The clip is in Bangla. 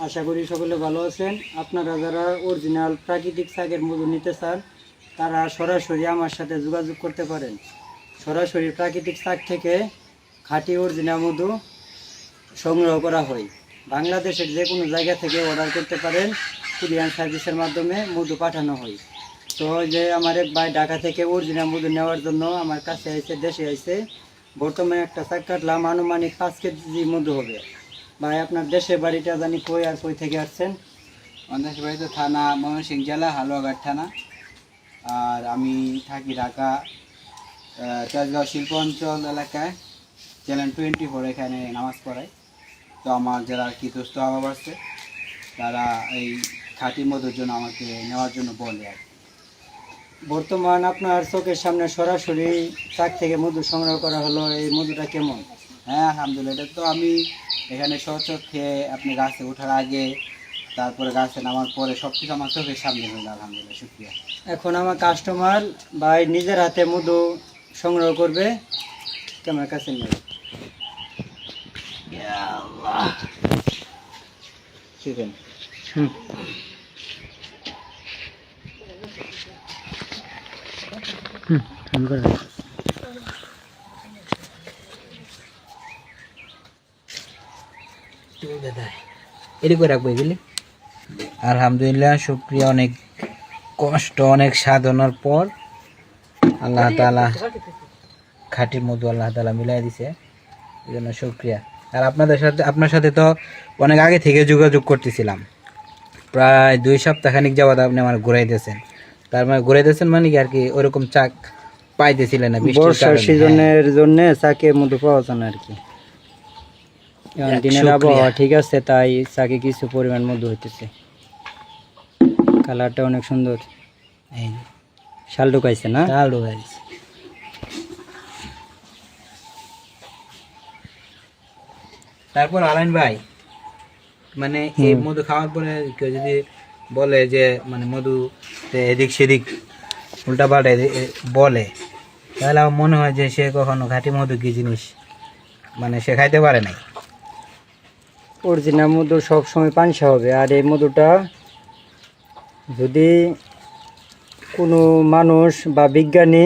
আশা করি সকলে ভালো আছেন। আপনারা যারা অরিজিনাল প্রাকৃতিক শাকের মধু নিতে চান তারা সরাসরি আমার সাথে যোগাযোগ করতে পারেন। সরাসরি প্রাকৃতিক শাক থেকে খাঁটি অরিজিনাল মধু সংগ্রহ করা হয়। বাংলাদেশের যে কোনো জায়গা থেকে অর্ডার করতে পারেন, কুরিয়ার সার্ভিসের মাধ্যমে মধু পাঠানো হয়। তো যে আমার এক ভাই ঢাকা থেকে অরিজিনাল মধু নেওয়ার জন্য আমার কাছে এসে দেশে এসে বর্তমানে একটা শাক কাটলাম, আনুমানিক 5 কেজি মধু হবে। ভাই আপনার দেশের বাড়িটা জানি কই আর কই থেকে আসছেন? আমার দেশের বাড়িতে থানা ময়মনসিংহ জেলা হালুয়াঘাট থানা, আর আমি থাকি ঢাকা তেজগাঁও শিল্প অঞ্চল এলাকায়, চ্যানেল 24 এখানে নামাজ পড়াই। তো আমার যারা কি দোস্ত আবাব আছে তারা এই খাঁটি মধুর জন্য আমাকে নেওয়ার জন্য বলে আর কি। বর্তমান আপনার চোখের সামনে সরাসরি শাক থেকে মধু সংগ্রহ করা হলো, এই মধুটা কেমন? হ্যাঁ আলহামদুলিল্লাহ, এটা তো আমি এখানে স্বচক্ষে আপনি গাছে ওঠার আগে তারপরে গাছে নামার পরে সব কিছু আমার চোখের সামনে হলো, আলহামদুলিল্লাহ, শুক্রিয়া। এখন আমার কাস্টমার ভাই নিজের হাতে মধু সংগ্রহ করবে, ক্যামেরার কাছে নেবে। শিখেন আলহামদুলিল্লাহ, শুক্রিয়া। অনেক কষ্ট, অনেক সাধনার পর আল্লাহ তাআলা খাঁটি মধু আল্লাহ তাআলা মিলাই দিছে, এই জন্য শুক্রিয়া। আর আপনার সাথে তো অনেক আগে থেকে যোগাযোগ করতেছিলাম, প্রায় 2 সপ্তাহ খানিক যাবত আপনি আমার ঘুরাইতেছেন। তার মানে ঘুরাইতেছেন মানে কি আর কি ওরকম চাক পাইতেছিলেন না বর্ষার সিজনের জন্য চাকে মধু পাওয়া যায় না আর কি। দিনের আবহাওয়া ঠিক আছে, তাই চাকে কিছু পরিমাণ মধু হইতেছে। কালারটা অনেক সুন্দর, শাল ঢুকাইছে না? শাল ঢুকাইছে। তারপর আলাইন ভাই, মানে এই মধু খাওয়ার পরে কেউ যদি বলে যে মানে মধু এদিক সেদিক উল্টা পাল্টা বলে, তাহলে আমার মনে হয় যে সে কখনো খাঁটি মধু কি জিনিস মানে সে খাইতে পারে নাই। অরিজিনাল মধু সবসময় পানসা হবে। আর এই মধুটা যদি কোনো মানুষ বা বিজ্ঞানী